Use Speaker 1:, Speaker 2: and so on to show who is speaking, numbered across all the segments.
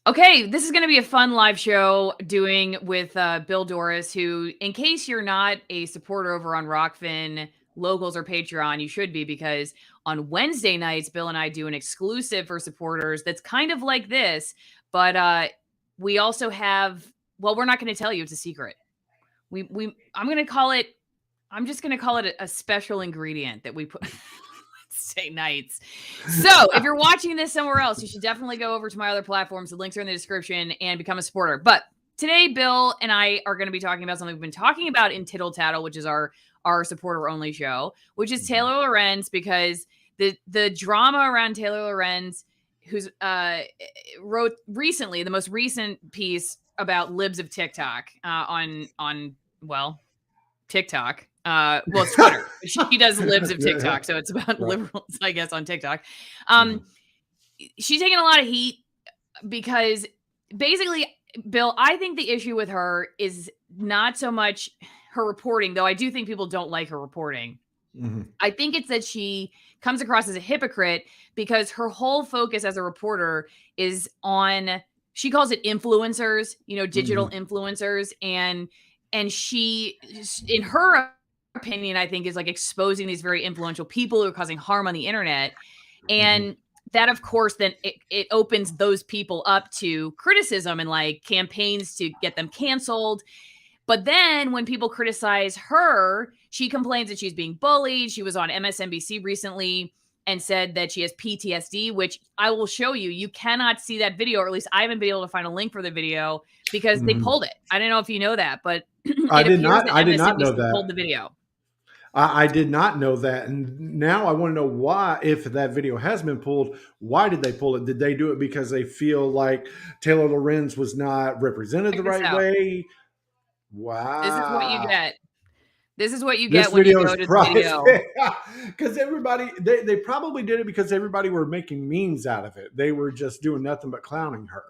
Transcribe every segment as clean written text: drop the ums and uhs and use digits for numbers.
Speaker 1: Okay, this is going to be a fun live show doing with Bill Doris, who, in case you're not a supporter over on ROKFIN, Locals, or Patreon, you should be, because on Wednesday nights, Bill and I do an exclusive for supporters that's kind of like this, but we also have, well, we're not going to tell you. It's a secret. I'm just going to call it a special ingredient that we put Wednesday nights. So if you're watching this somewhere else, you should definitely go over to my other platforms. The links are in the description and become a supporter. But today, Bill and I are going to be talking about something we've been talking about in Tittle Tattle, which is our supporter only show, which is Taylor Lorenz, because the drama around Taylor Lorenz, who's wrote recently the most recent piece about libs of TikTok on TikTok. Well, it's Twitter. She does libs of TikTok, so it's about liberals, I guess, on TikTok. She's taking a lot of heat because basically, Bill, I think the issue with her is not so much her reporting, though I do think people don't like her reporting. I think it's that she comes across as a hypocrite because her whole focus as a reporter is on, she calls it influencers, digital influencers. And she, in her opinion, I think, is like exposing these very influential people who are causing harm on the internet. And that, of course, then it opens those people up to criticism and like campaigns to get them canceled. But then when people criticize her, she complains that she's being bullied. She was on MSNBC recently and said that she has PTSD, which I will show you. You cannot see that video, or at least I haven't been able to find a link for the video because they pulled it. I don't know if you know that, but
Speaker 2: I did not know that.
Speaker 1: Pulled the video.
Speaker 2: I did not know that. And now I want to know why, if that video has been pulled, why did they pull it? Did they do it because they feel like Taylor Lorenz was not represented the right way? Wow.
Speaker 1: This is what you get. This is what you get when you go to the video.
Speaker 2: Because everybody, they probably did it because everybody were making memes out of it. They were just doing nothing but clowning her.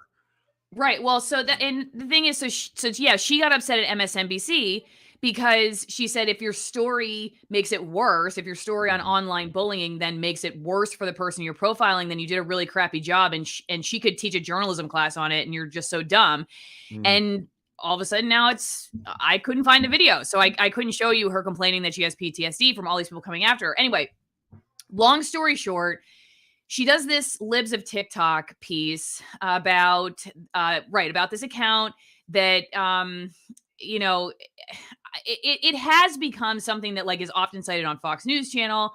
Speaker 1: Right. Well, and the thing is, she got upset at MSNBC because she said if your story makes it worse, if your story on online bullying then makes it worse for the person you're profiling, then you did a really crappy job, and she could teach a journalism class on it, and you're just so dumb. And all of a sudden now I couldn't find the video, so I couldn't show you her complaining that she has PTSD from all these people coming after her. Anyway, long story short, she does this libs of TikTok piece about this account that it has become something that like is often cited on Fox News Channel.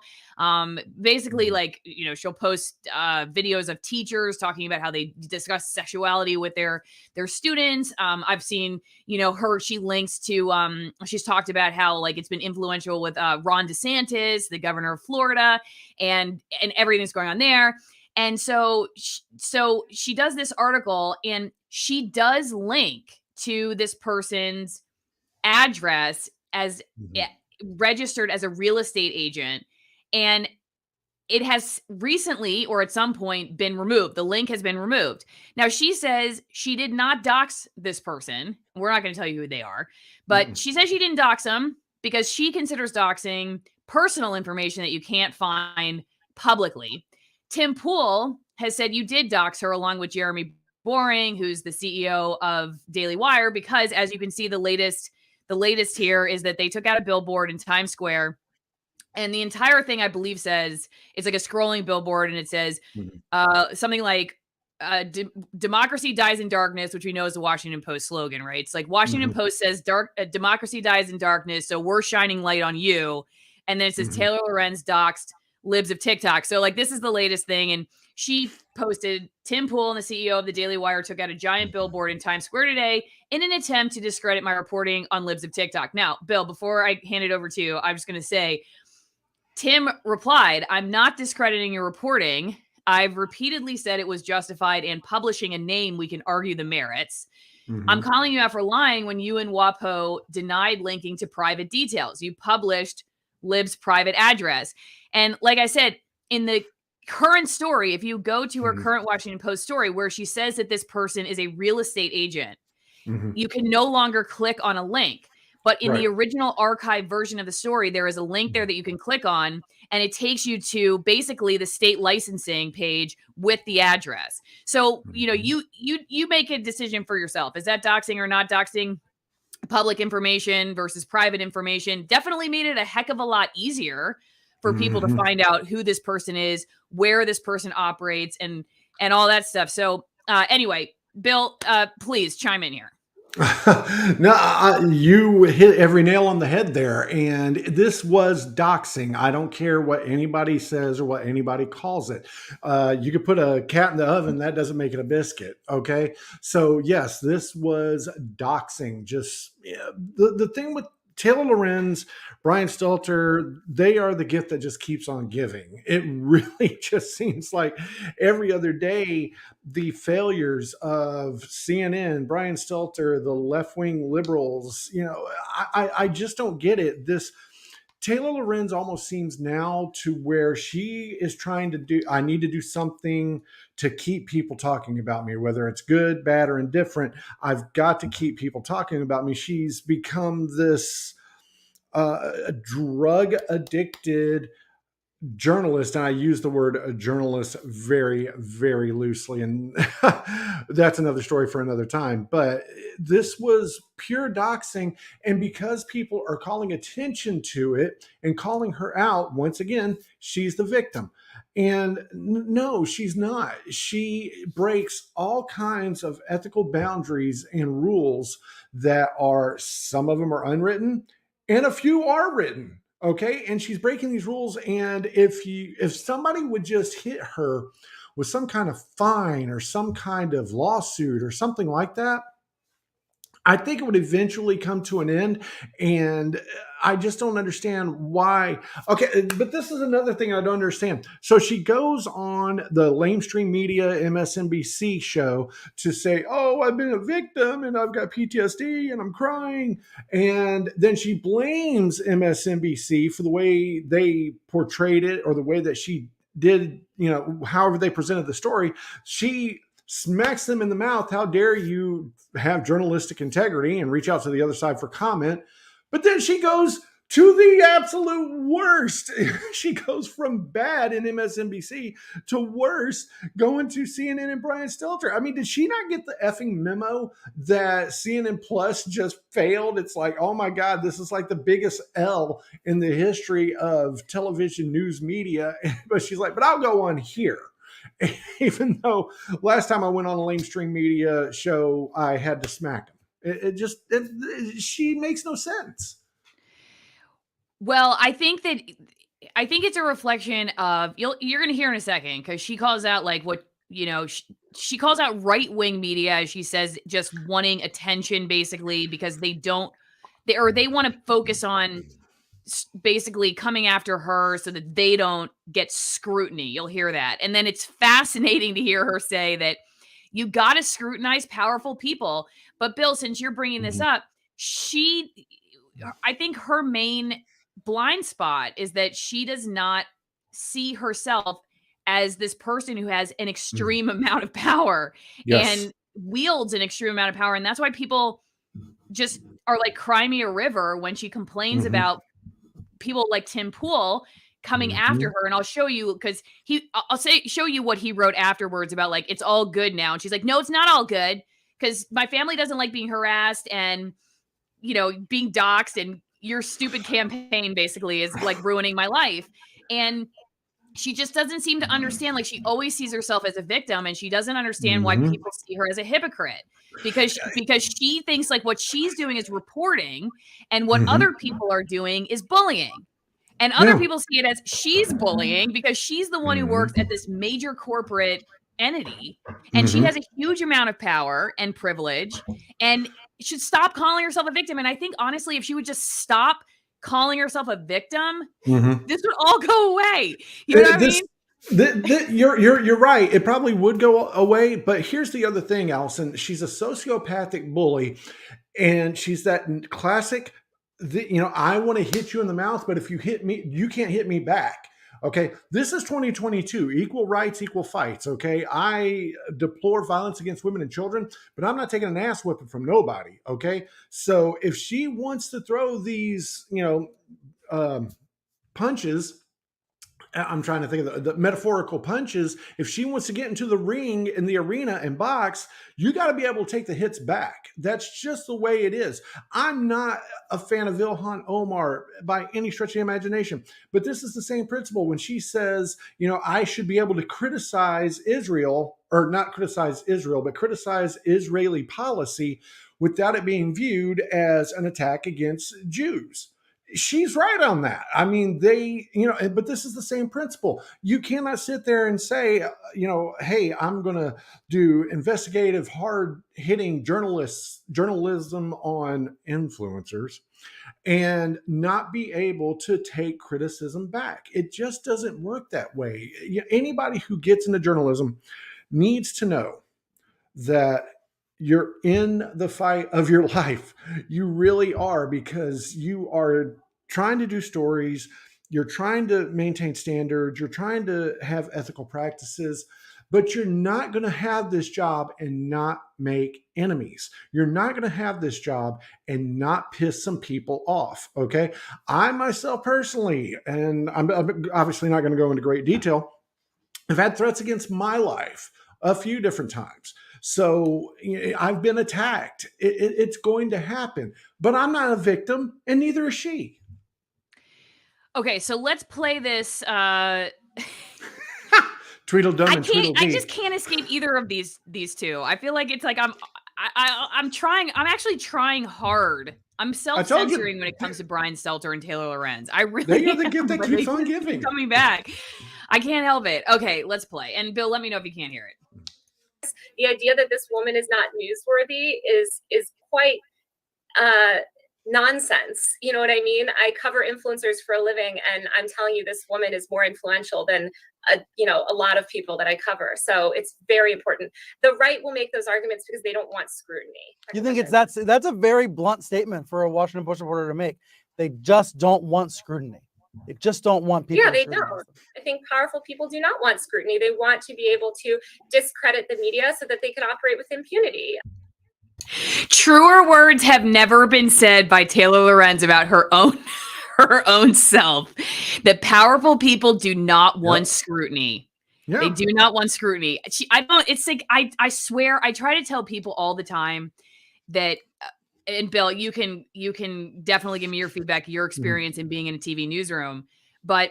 Speaker 1: Basically, like, she'll post videos of teachers talking about how they discuss sexuality with their students. I've seen, she links to, she's talked about how like it's been influential with Ron DeSantis, the governor of Florida, and everything's going on there. And so she does this article, and she does link to this person's address as registered as a real estate agent, and it has recently, or at some point, been removed. The link has been removed. Now, she says she did not dox this person. We're not going to tell you who they are, but she says she didn't dox them because she considers doxing personal information that you can't find publicly. Tim Pool has said you did dox her, along with Jeremy Boring, who's the CEO of Daily Wire, because as you can see, the latest here is that they took out a billboard in Times Square, and the entire thing, I believe, says, it's like a scrolling billboard, and it says something like democracy dies in darkness, which we know is the Washington Post slogan, right? It's like Washington Post says democracy dies in darkness, so we're shining light on you. And then it says Taylor Lorenz doxed libs of TikTok. So like this is the latest thing. And she posted, Tim Pool, and the CEO of the Daily Wire, took out a giant billboard in Times Square today in an attempt to discredit my reporting on libs of TikTok. Now, Bill, before I hand it over to you, I'm just going to say, Tim replied, "I'm not discrediting your reporting. I've repeatedly said it was justified, and publishing a name, we can argue the merits. I'm calling you out for lying when you and WaPo denied linking to private details. You published lib's private address." And like I said, in the current story, if you go to her current Washington Post story where she says that this person is a real estate agent, you can no longer click on a link. But in the
Speaker 2: Right.
Speaker 1: original archive version of the story, there is a link there that you can click on, and it takes you to basically the state licensing page with the address. So,
Speaker 2: Mhm.
Speaker 1: you make a decision for yourself. Is that doxing or not doxing? Public information versus private information definitely made it a heck of a lot easier for people to
Speaker 2: Mhm.
Speaker 1: find out who this person is, where this person operates, and all that stuff. So, anyway, Bill, please chime in here.
Speaker 2: No, you hit every nail on the head there. And this was doxing. I don't care what anybody says or what anybody calls it. You could put a cat in the oven, that doesn't make it a biscuit. Okay. So, yes, this was doxing. Just yeah, the thing with Taylor Lorenz, Brian Stelter, they are the gift that just keeps on giving. It really just seems like every other day the failures of CNN, Brian Stelter, the left wing liberals, I just don't get it. This Taylor Lorenz almost seems now to where she is trying to do, I need to do something to keep people talking about me, whether it's good, bad, or indifferent. I've got to keep people talking about me. She's become this drug addicted journalist, and I use the word journalist very, very loosely, and that's another story for another time. But this was pure doxing, and because people are calling attention to it and calling her out, once again, she's the victim. And no, she's not. She breaks all kinds of ethical boundaries and rules that are, some of them are unwritten, and a few are written. Okay, and she's breaking these rules. And if somebody would just hit her with some kind of fine or some kind of lawsuit or something like that, I think it would eventually come to an end. And I just don't understand why. Okay, but this is another thing I don't understand. So she goes on the lamestream media MSNBC show to say, "Oh, I've been a victim and I've got PTSD and I'm crying." And then she blames MSNBC for the way they portrayed it, or the way that she did, however they presented the story. She smacks them in the mouth. How dare you have journalistic integrity and reach out to the other side for comment? But then she goes to the absolute worst. She goes from bad in MSNBC to worse, going to CNN and Brian Stelter. I mean, did she not get the effing memo that CNN Plus just failed? It's like, oh my God, this is like the biggest L in the history of television news media. But she's like, but I'll go on here. Even though last time I went on a lamestream media show, I had to smack him. She makes no sense.
Speaker 1: Well, I think it's a reflection of you're going to hear in a second, because she calls out like what she calls out right wing media, as she says, just wanting attention basically because they want to focus on basically coming after her so that they don't get scrutiny. You'll hear that. And then it's fascinating to hear her say that you got to scrutinize powerful people. But Bill, since you're bringing this
Speaker 2: Mhm.
Speaker 1: up, I think her main blind spot is that she does not see herself as this person who has an
Speaker 2: Mhm.
Speaker 1: extreme amount of power
Speaker 2: Yes.
Speaker 1: and wields an extreme amount of power. And that's why people just are like, cry me a river when she complains
Speaker 2: Mhm.
Speaker 1: about people like Tim Pool coming after
Speaker 2: Mhm.
Speaker 1: her. And I'll show you, because show you what he wrote afterwards about like, it's all good now. And she's like, no, it's not all good, because my family doesn't like being harassed and, being doxxed, and your stupid campaign basically is like ruining my life. And she just doesn't seem to understand. Like, she always sees herself as a victim, and she doesn't understand why
Speaker 2: Mhm.
Speaker 1: people see her as a hypocrite, because she thinks like what she's doing is reporting, and what
Speaker 2: Mhm.
Speaker 1: other people are doing is bullying. And other
Speaker 2: Yeah.
Speaker 1: people see it as she's bullying because she's the one who works at
Speaker 2: Mhm.
Speaker 1: this major corporate entity, and she has
Speaker 2: Mhm.
Speaker 1: a huge amount of power and privilege, and should stop calling herself a victim. And I think honestly, if she would just stop calling herself a victim,
Speaker 2: Mhm.
Speaker 1: this would all go away. You know what I
Speaker 2: This
Speaker 1: mean?
Speaker 2: you're right. It probably would go away, but here's the other thing, Allison. She's a sociopathic bully, and she's that classic. I want to hit you in the mouth, but if you hit me, you can't hit me back. Okay, this is 2022. Equal rights, equal fights. Okay, I deplore violence against women and children, but I'm not taking an ass whipping from nobody. Okay, so if she wants to throw these, punches, I'm trying to think of the metaphorical punches. If she wants to get into the ring in the arena and box, you got to be able to take the hits back. That's just the way it is. I'm not a fan of Ilhan Omar by any stretch of the imagination, but this is the same principle when she says, I should be able to criticize Israel, or not criticize Israel, but criticize Israeli policy without it being viewed as an attack against Jews. She's right on that. I mean, but this is the same principle. You cannot sit there and say, hey, I'm going to do investigative, hard hitting journalism on influencers and not be able to take criticism back. It just doesn't work that way. Anybody who gets into journalism needs to know that you're in the fight of your life. You really are, because you are trying to do stories. You're trying to maintain standards. You're trying to have ethical practices, but you're not going to have this job and not make enemies. You're not going to have this job and not piss some people off. Okay. I myself personally, and I'm obviously not going to go into great detail, I've had threats against my life a few different times. So I've been attacked. It's going to happen, but I'm not a victim, and neither is she.
Speaker 1: Okay, so let's play this.
Speaker 2: Tweedledum and Tweedledee.
Speaker 1: I just can't escape either of these two. I feel like it's like I'm trying. I'm actually trying hard. I'm self-censoring when it comes to Brian Stelter and Taylor Lorenz. I really
Speaker 2: they are the gift that keeps on giving.
Speaker 1: Coming back. I can't help it. Okay, let's play. And Bill, let me know if you can't hear it.
Speaker 3: The idea that this woman is not newsworthy is quite nonsense. You know what I mean? I cover influencers for a living, and I'm telling you, this woman is more influential than a lot of people that I cover. So it's very important. The right will make those arguments because they don't want scrutiny.
Speaker 4: You think that's a very blunt statement for a Washington Post reporter to make? They just don't want scrutiny. They just don't want people.
Speaker 3: Yeah, they don't. I think powerful people do not want scrutiny. They want to be able to discredit the media so that they can operate with impunity.
Speaker 1: Truer words have never been said by Taylor Lorenz about her own self. That powerful people do not want scrutiny. Yeah. They do not want scrutiny. It's like, I swear, I try to tell people all the time that, and Bill, you can definitely give me your feedback, your experience in being in a TV newsroom. But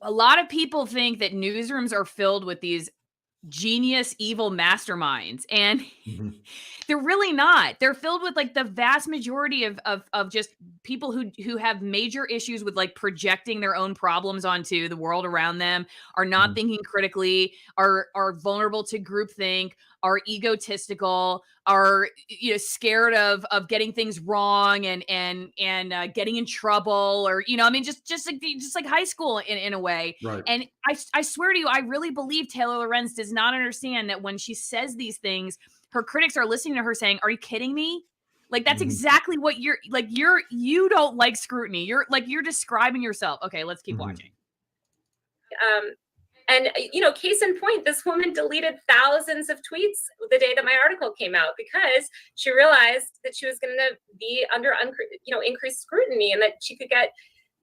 Speaker 1: a lot of people think that newsrooms are filled with these genius, evil masterminds, and they're really not. They're filled with like the vast majority of just people who have major issues with like projecting their own problems onto the world around them, are not thinking critically, are vulnerable to groupthink, are egotistical, are scared of getting things wrong and getting in trouble, or just like high school in a way.
Speaker 2: Right.
Speaker 1: And I swear to you, I really believe Taylor Lorenz does not understand that when she says these things, her critics are listening to her saying, "Are you kidding me?" Like that's exactly what you don't like scrutiny. You're describing yourself. Okay, let's keep watching.
Speaker 3: And, case in point, this woman deleted thousands of tweets the day that my article came out because she realized that she was going to be under, increased scrutiny, and that she could get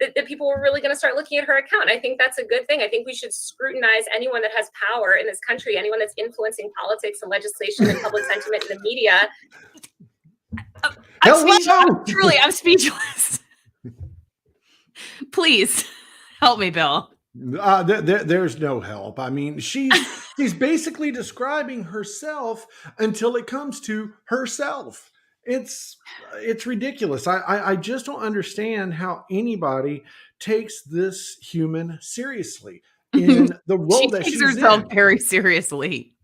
Speaker 3: that people were really going to start looking at her account. I think that's a good thing. I think we should scrutinize anyone that has power in this country, anyone that's influencing politics and legislation and public sentiment in the media.
Speaker 1: I'm speechless. Please help me, Bill.
Speaker 2: There's no help. I mean, she's basically describing herself until it comes to herself. It's ridiculous. I just don't understand how anybody takes this human seriously in the role that she's in. She takes herself
Speaker 1: very seriously.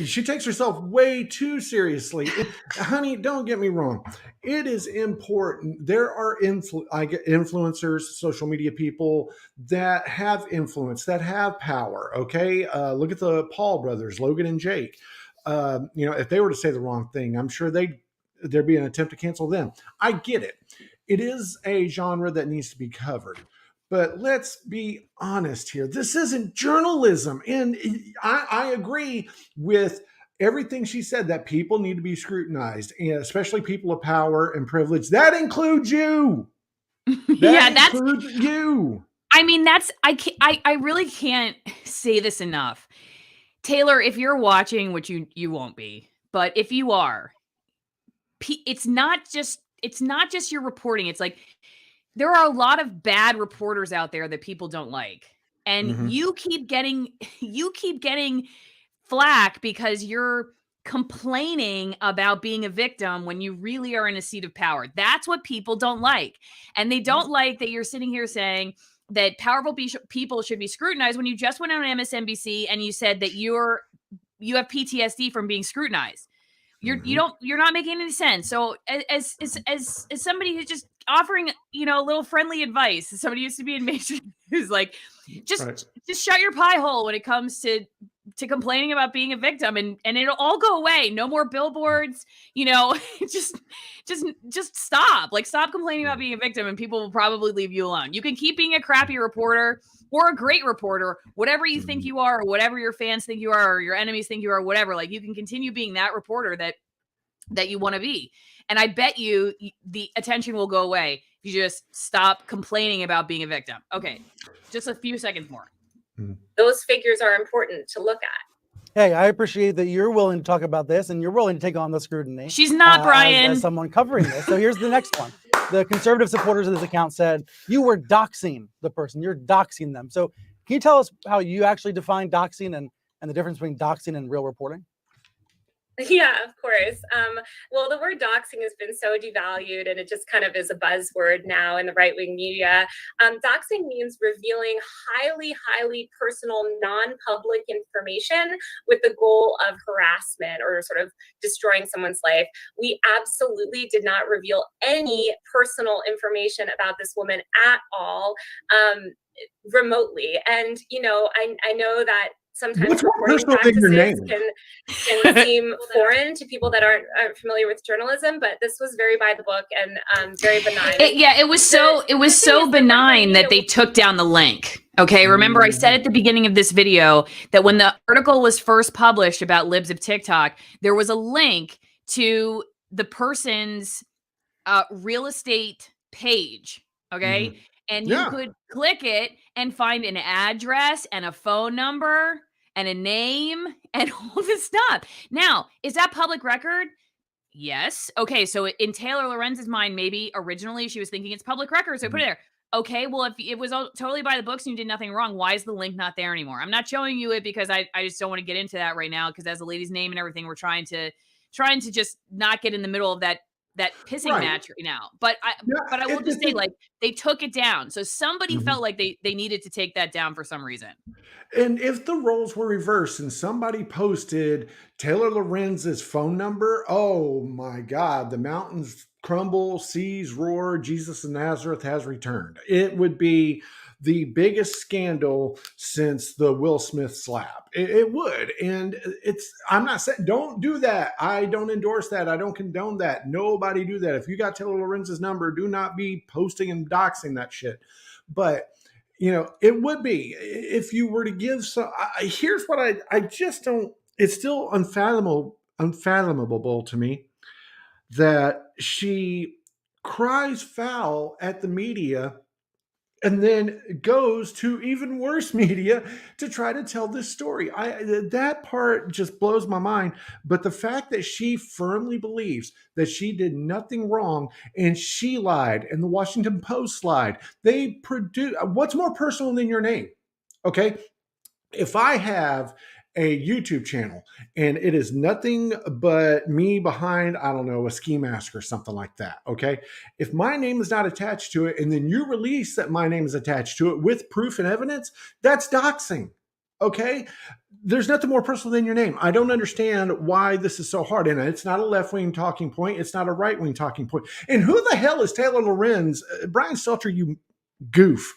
Speaker 2: She takes herself way too seriously. Honey, don't get me wrong. It is important. There are influencers, social media people that have influence, that have power. Okay. Look at the Paul brothers, Logan and Jake. If they were to say the wrong thing, I'm sure there'd be an attempt to cancel them. I get it. It is a genre that needs to be covered. But let's be honest here. This isn't journalism. And I agree with everything she said, that people need to be scrutinized, and especially people of power and privilege. That includes you.
Speaker 1: Yeah,
Speaker 2: That includes you.
Speaker 1: I mean, I really can't say this enough. Taylor, if you're watching, which you won't be, but if you are, it's not just your reporting. It's like there are a lot of bad reporters out there that people don't like. And you keep getting flack because you're complaining about being a victim when you really are in a seat of power. That's what people don't like. And they don't like that you're sitting here saying that powerful people should be scrutinized when you just went on MSNBC and you said that you have PTSD from being scrutinized. You're not making any sense. So as somebody who's just offering, a little friendly advice, as somebody who used to be in major news, like just shut your pie hole when it comes to complaining about being a victim, and it'll all go away. No more billboards, just stop. Like, stop complaining about being a victim and people will probably leave you alone. You can keep being a crappy reporter or a great reporter, whatever you think you are, or whatever your fans think you are, or your enemies think you are, whatever. Like, you can continue being that reporter that you want to be. And I bet you the attention will go away if you just stop complaining about being a victim. Okay, just a few seconds more.
Speaker 3: Those figures are important to look at.
Speaker 4: Hey, I appreciate that you're willing to talk about this and you're willing to take on the scrutiny.
Speaker 1: She's not, Brian.
Speaker 4: As someone covering this. So here's the next one. The conservative supporters of this account said you were doxing the person. You're doxing them. So can you tell us how you actually define doxing and the difference between doxing and real reporting?
Speaker 3: Yeah, of course. Well, the word doxing has been so devalued, and it just kind of is a buzzword now in the right-wing media. Doxing means revealing highly personal, non-public information with the goal of harassment or sort of destroying someone's life. We absolutely did not reveal any personal information about this woman at all, remotely. And, I know that sometimes reporting practices can seem foreign to people that aren't familiar with journalism, but this was very by the book and very benign.
Speaker 1: It was so benign that they took down the link. Okay, remember I said at the beginning of this video that when the article was first published about libs of TikTok, there was a link to the person's real estate page. Okay. And you could click it and find an address and a phone number and a name and all this stuff. Now, is that public record? Yes. Okay, so in Taylor Lorenz's mind, maybe originally she was thinking it's public record, so put it there. Okay, well, if it was totally by the books and you did nothing wrong, why is the link not there anymore? I'm not showing you it because I just don't want to get into that right now, because as a lady's name and everything, we're trying to just not get in the middle of that pissing match right now. But I will just say, like, they took it down. So somebody felt like they needed to take that down for some reason.
Speaker 2: And if the roles were reversed and somebody posted Taylor Lorenz's phone number, oh my God, the mountains crumble, seas roar, Jesus of Nazareth has returned. It would be the biggest scandal since the Will Smith slap. It would. And I'm not saying, don't do that. I don't endorse that. I don't condone that. Nobody do that. If you got Taylor Lorenz's number, do not be posting and doxing that shit. But, it would be if you were to give some, here's what I just don't, it's still unfathomable to me that she cries foul at the media and then goes to even worse media to try to tell this story. That part just blows my mind. But the fact that she firmly believes that she did nothing wrong and she lied and the Washington Post lied, they produce, what's more personal than your name? Okay. If I have a YouTube channel and it is nothing but me behind, I don't know, a ski mask or something like that. Okay. If my name is not attached to it and then you release that my name is attached to it with proof and evidence, that's doxing. Okay. There's nothing more personal than your name. I don't understand why this is so hard. And it's not a left-wing talking point. It's not a right-wing talking point. And who the hell is Taylor Lorenz? Brian Stelter, you goof.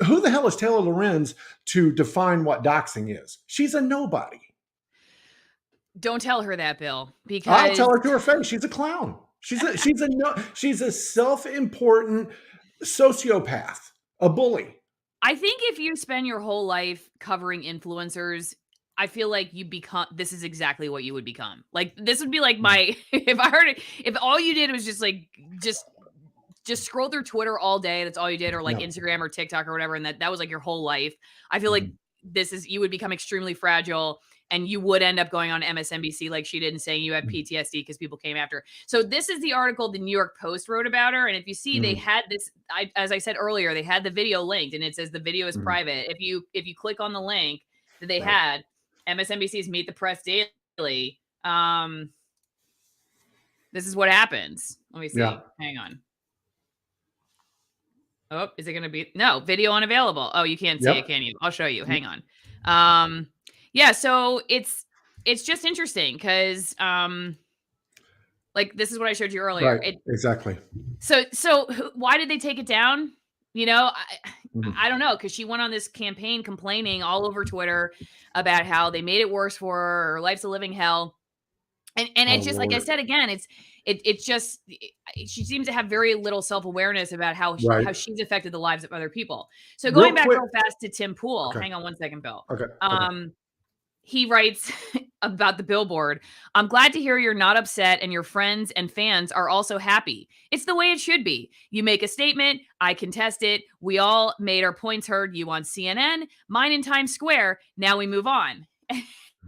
Speaker 2: Who the hell is Taylor Lorenz to define what doxing is? She's a nobody.
Speaker 1: Don't tell her that, Bill, because
Speaker 2: I'll tell her to her face. She's a clown. She's a self-important sociopath, a bully.
Speaker 1: I think if you spend your whole life covering influencers, I feel like this is exactly what you would become. Like, this would be like my, if I heard it, if all you did was just like, just scroll through Twitter all day, that's all you did, or like
Speaker 2: Yeah.
Speaker 1: Instagram or TikTok or whatever, and that was like your whole life. I feel like you would become extremely fragile, and you would end up going on MSNBC like she did and saying you had PTSD because people came after. So this is the article the New York Post wrote about her. And if you see, they had this, as I said earlier, they had the video linked, and it says the video is private. If you click on the link that they had, MSNBC's Meet the Press Daily, this is what happens. Let me see.
Speaker 2: Yeah.
Speaker 1: Hang on. Oh, is it going to be? No, video unavailable. Oh, you can't see it, can you? I'll show you. Hang on. Yeah, so it's just interesting because like, this is what I showed you earlier.
Speaker 2: Right. Exactly.
Speaker 1: So why did they take it down? You know, I don't know, because she went on this campaign complaining all over Twitter about how they made it worse for her life's a living hell. And it's just, like I said, again, it's just, she seems to have very little self-awareness about how she's affected the lives of other people. So going back real fast to Tim Pool, hang on one second, Bill. He writes about the Billboard. I'm glad to hear you're not upset and your friends and fans are also happy. It's the way it should be. You make a statement, I contest it. We all made our points heard. You on CNN, mine in Times Square. Now we move on.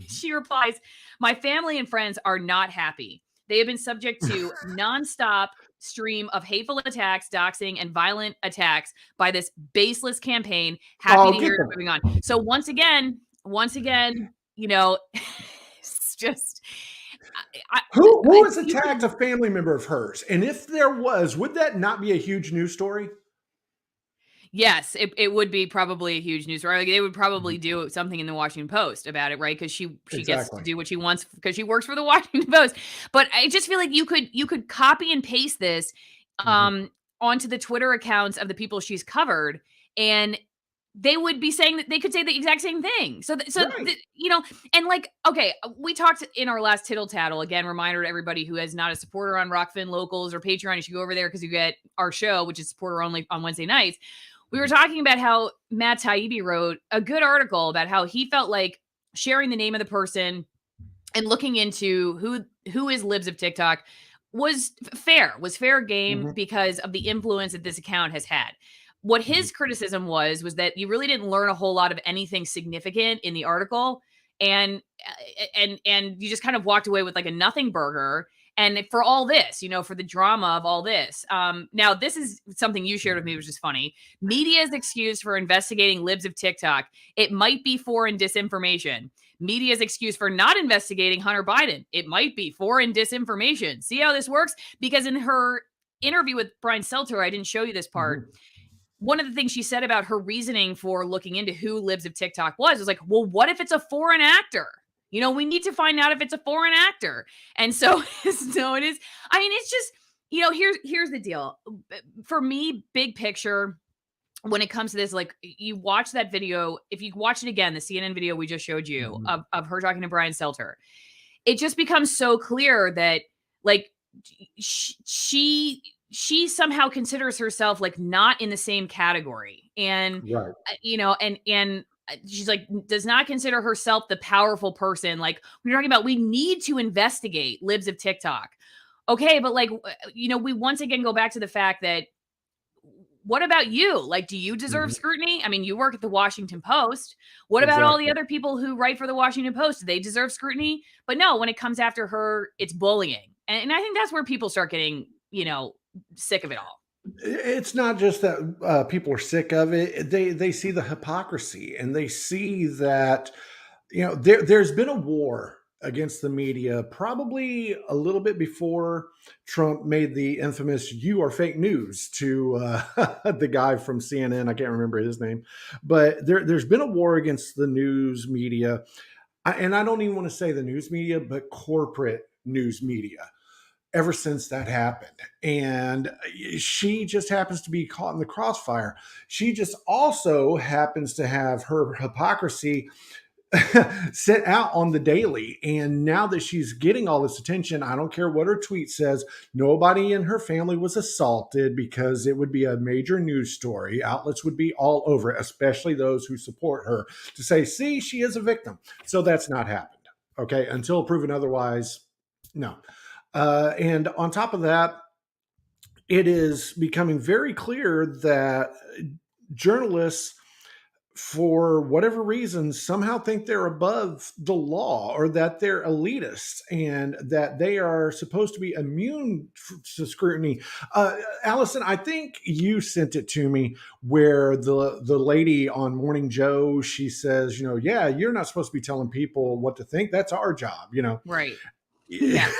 Speaker 1: She replies, my family and friends are not happy. They have been subject to nonstop stream of hateful attacks, doxing, and violent attacks by this baseless campaign. Happy to hear it moving on. So once again, you know, it's just
Speaker 2: who has attacked a family member of hers? And if there was, would that not be a huge news story?
Speaker 1: Yes, it would be probably a huge news story. Like, they would probably do something in the Washington Post about it, right? Because she gets to do what she wants because she works for the Washington Post. But I just feel like you could copy and paste this onto the Twitter accounts of the people she's covered, and they would be saying that they could say the exact same thing. You know, and like, okay, we talked in our last tittle tattle, again, reminder to everybody who is not a supporter on ROKFIN Locals or Patreon, you should go over there because you get our show, which is supporter only on Wednesday nights. We were talking about how Matt Taibbi wrote a good article about how he felt like sharing the name of the person and looking into who is libs of TikTok was fair game because of the influence that this account has had. What his criticism was that you really didn't learn a whole lot of anything significant in the article, and you just kind of walked away with like a nothing burger. And for all this, you know, for the drama of all this. Now, this is something you shared with me, which is funny. Media's excuse for investigating libs of TikTok. It might be foreign disinformation. Media's excuse for not investigating Hunter Biden. It might be foreign disinformation. See how this works? Because in her interview with Brian Stelter, I didn't show you this part. One of the things she said about her reasoning for looking into who libs of TikTok was like, well, what if it's a foreign actor? You know, we need to find out if it's a foreign actor. And so it is. I mean, it's just, you know, here's the deal. For me, big picture, when it comes to this, like, you watch that video, if you watch it again, the CNN video we just showed you of her talking to Brian Stelter, it just becomes so clear that, like, she somehow considers herself like not in the same category. And, you know, and she's like, does not consider herself the powerful person. Like, we're talking about, we need to investigate libs of TikTok. Okay. But like, you know, we once again go back to the fact that, what about you? Like, do you deserve scrutiny? I mean, you work at the Washington Post. What about all the other people who write for the Washington Post? Do they deserve scrutiny? But no, when it comes after her, it's bullying. And I think that's where people start getting, you know, sick of it all.
Speaker 2: It's not just that people are sick of it. They see the hypocrisy, and they see that, you know, there's been a war against the media probably a little bit before Trump made the infamous "you are fake news" to the guy from CNN. I can't remember his name, but there's been a war against the news media. And I don't even want to say the news media, but corporate news media, ever since that happened. And she just happens to be caught in the crossfire. She just also happens to have her hypocrisy sent out on the daily. And now that she's getting all this attention, I don't care what her tweet says, nobody in her family was assaulted, because it would be a major news story. Outlets would be all over it, especially those who support her, to say, see, she is a victim. So that's not happened. Okay. Until proven otherwise, no. And on top of that, it is becoming very clear that journalists, for whatever reason, somehow think they're above the law, or that they're elitists, and that they are supposed to be immune to scrutiny. Allison, I think you sent it to me, where the lady on Morning Joe, she says, yeah, you're not supposed to be telling people what to think. That's our job,
Speaker 1: Right.
Speaker 2: Yeah.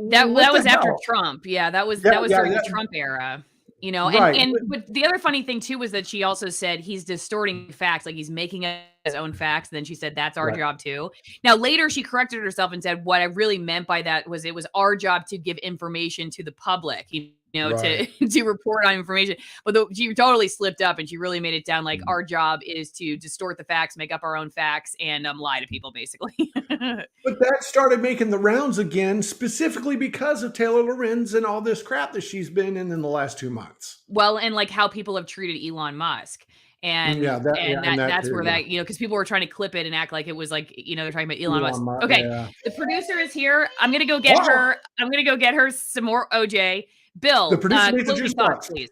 Speaker 1: That was after Trump. Yeah, that was during the Trump era.
Speaker 2: Right.
Speaker 1: But the other funny thing too was that she also said he's distorting facts, like he's making his own facts. Then she said that's our job too. Now later she corrected herself and said what I really meant by that was it was our job to give information to the public, to report on information. But she totally slipped up, and she really made it down like our job is to distort the facts, make up our own facts, and lie to people, basically.
Speaker 2: But that started making the rounds again, specifically because of Taylor Lorenz and all this crap that she's been in the last 2 months.
Speaker 1: Well, and like how people have treated Elon Musk. And that's where that, because people were trying to clip it and act like it was like, they're talking about Elon Musk. Okay. Yeah. The producer is here. I'm going to go get her. I'm going to go get her some more OJ. Bill,
Speaker 2: the producer needs a
Speaker 1: juice box, please.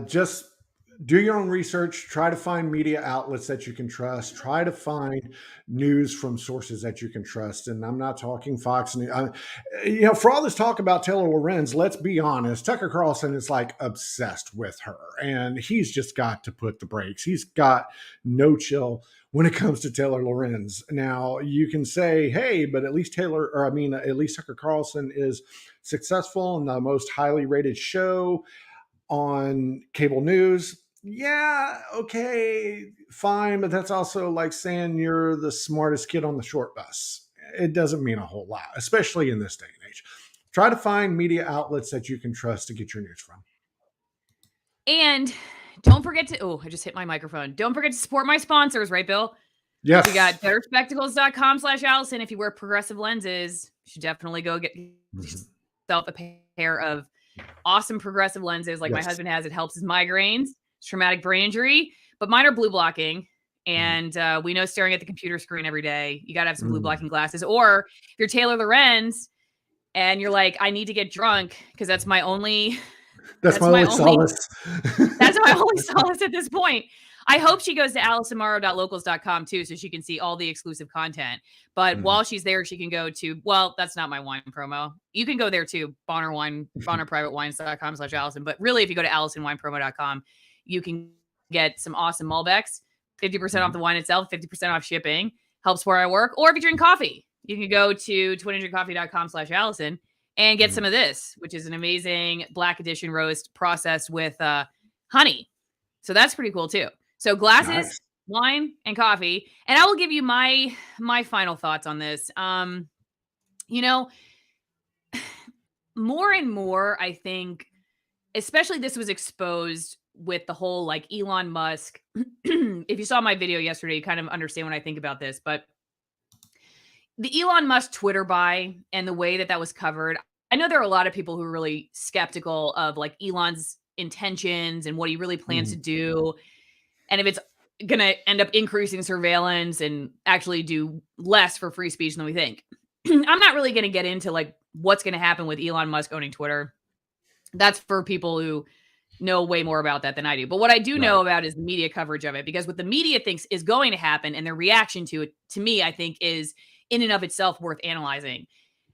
Speaker 2: Just do your own research. Try to find media outlets that you can trust. Try to find news from sources that you can trust. And I'm not talking Fox News. For all this talk about Taylor Lorenz, let's be honest, Tucker Carlson is like obsessed with her, and he's just got to put the brakes. He's got no chill when it comes to Taylor Lorenz. Now you can say, hey, but at least at least Tucker Carlson is successful and the most highly rated show on cable news. Yeah, okay, fine. But that's also like saying you're the smartest kid on the short bus. It doesn't mean a whole lot, especially in this day and age. Try to find media outlets that you can trust to get your news from.
Speaker 1: And don't forget to, I just hit my microphone. Don't forget to support my sponsors, right, Bill?
Speaker 2: Yes.
Speaker 1: You got betterspectacles.com/Allison. If you wear progressive lenses, you should definitely go get yourself a pair of awesome progressive lenses like my husband has. It helps his migraines, traumatic brain injury, but mine are blue blocking. And we know staring at the computer screen every day, you got to have some blue blocking glasses. Or if you're Taylor Lorenz and you're like, I need to get drunk because that's my only...
Speaker 2: That's my only solace.
Speaker 1: That's my only solace at this point. I hope she goes to AllisonMorrow.locals.com too, so she can see all the exclusive content. But while she's there, she can go to, well, that's not my wine promo. You can go there too, BonnerPrivateWines.com/Allison. But really, if you go to AllisonWinePromo.com, you can get some awesome Malbecs, 50% off the wine itself, 50% off shipping, helps where I work. Or if you drink coffee, you can go to 20drinkcoffee.com/Allison and get some of this, which is an amazing Black Edition roast processed with honey. So that's pretty cool too. So glasses, wine, and coffee. And I will give you my final thoughts on this. More and more, I think, especially this was exposed with the whole like Elon Musk. If you saw my video yesterday, you kind of understand what I think about this. But the Elon Musk Twitter buy and the way that was covered, I know there are a lot of people who are really skeptical of like Elon's intentions and what he really plans to do. And if it's going to end up increasing surveillance and actually do less for free speech than we think. I'm not really going to get into like what's going to happen with Elon Musk owning Twitter. That's for people who know way more about that than I do. But what I do know about is the media coverage of it, because what the media thinks is going to happen and their reaction to it, to me, I think is in and of itself worth analyzing.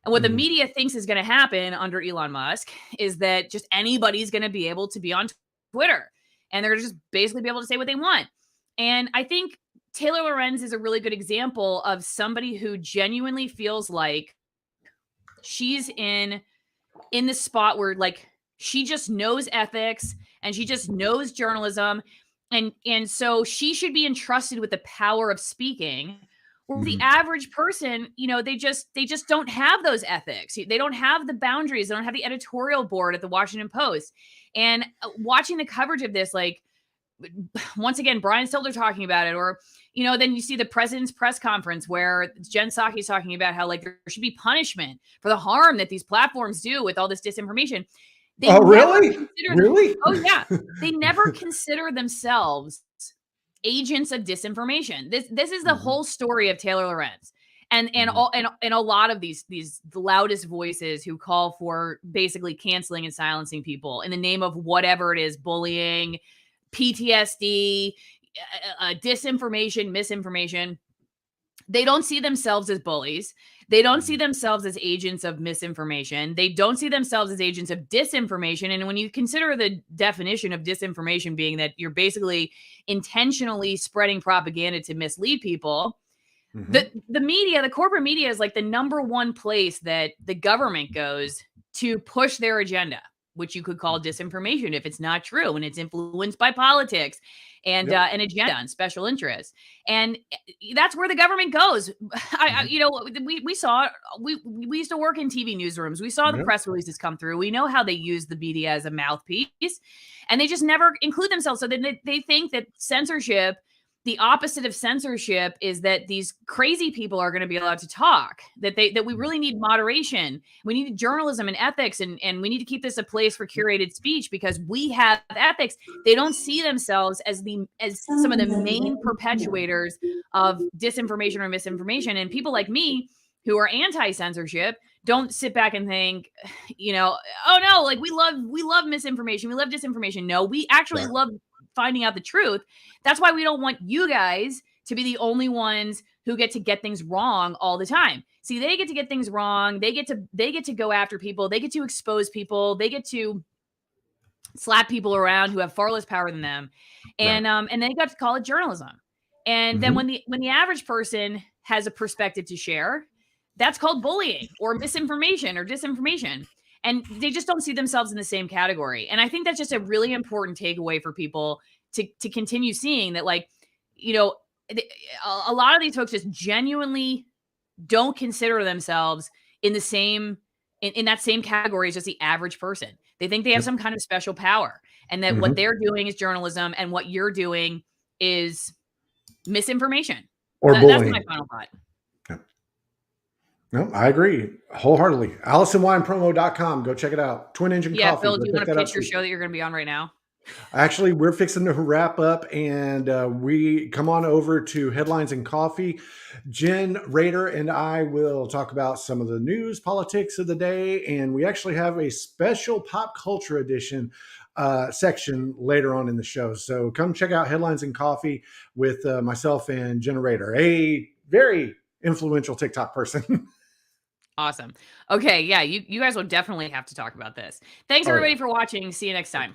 Speaker 1: And what the media thinks is going to happen under Elon Musk is that just anybody's going to be able to be on Twitter and they're going to just basically be able to say what they want. And I think Taylor Lorenz is a really good example of somebody who genuinely feels like she's in the spot where like she just knows ethics and she just knows journalism. And so she should be entrusted with the power of speaking. Or the average person, they just don't have those ethics. They don't have the boundaries. They don't have the editorial board at the Washington Post. And watching the coverage of this, like once again, Brian Stelter talking about it, or, you know, then you see the president's press conference where Jen Psaki's talking about how like there should be punishment for the harm that these platforms do with all this disinformation. They
Speaker 2: really?
Speaker 1: Oh yeah. They never consider themselves agents of disinformation. This is the whole story of Taylor Lorenz. And a lot of these the loudest voices who call for basically canceling and silencing people in the name of whatever it is, bullying, PTSD, disinformation, misinformation. They don't see themselves as bullies. They don't see themselves as agents of misinformation. They don't see themselves as agents of disinformation. And when you consider the definition of disinformation being that you're basically intentionally spreading propaganda to mislead people, the media, the corporate media is like the number one place that the government goes to push their agenda, which you could call disinformation if it's not true and it's influenced by politics and an agenda and special interests. And that's where the government goes. You know, we saw, we used to work in TV newsrooms. We saw the press releases come through. We know how they use the media as a mouthpiece, and they just never include themselves. So then they think that censorship, the opposite of censorship, is that these crazy people are going to be allowed to talk, that we really need moderation. We need journalism and ethics, and we need to keep this a place for curated speech because we have ethics. They don't see themselves as some of the main perpetuators of disinformation or misinformation. And people like me who are anti-censorship don't sit back and think, you know, oh no, like we love misinformation. We love disinformation. No, we actually love finding out the truth. That's why we don't want you guys to be the only ones who get things wrong all the time. See, they get to get things wrong. They get to go after people. They get to expose people. They get to slap people around who have far less power than them. And they got to call it journalism. And then when the average person has a perspective to share, that's called bullying or misinformation or disinformation. And they just don't see themselves in the same category. And I think that's just a really important takeaway for people to continue seeing that, like, you know, a lot of these folks just genuinely don't consider themselves in the same, in that same category as just the average person. They think they have some kind of special power, and that what they're doing is journalism and what you're doing is misinformation.
Speaker 2: Or bullying.
Speaker 1: That's my final thought.
Speaker 2: No, I agree wholeheartily. AllisonWinePromo.com. Go check it out. Twin Engine Coffee.
Speaker 1: Yeah, Phil, do you want to pitch
Speaker 2: up
Speaker 1: your show that you're going to be on right now?
Speaker 2: Actually, we're fixing to wrap up, and we come on over to Headlines and Coffee. Jen Rader and I will talk about some of the news, politics of the day, and we actually have a special pop culture edition section later on in the show. So come check out Headlines and Coffee with myself and Jen Rader, a very influential TikTok person.
Speaker 1: Awesome. Okay, yeah, you guys will definitely have to talk about this. Thanks everybody for watching. See you next time.